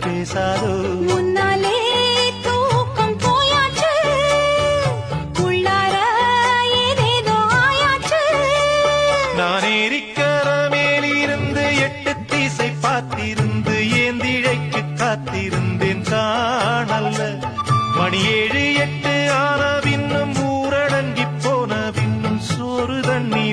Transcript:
பேசாதோ முன்னாலே தூக்கம் போயாச்சு உள்ளார ஏதேதோ ஆயாச்சு நான் ஏரிக்கர மேலிருந்து 8 திசை பார்த்திருந்து ஏந்திழைக்கு காத்திருந்தேன் காணல்ல மணி 7 8 ஆன பின்னும் ஊரடங்கி போன பின்னும் சோறு தண்ணி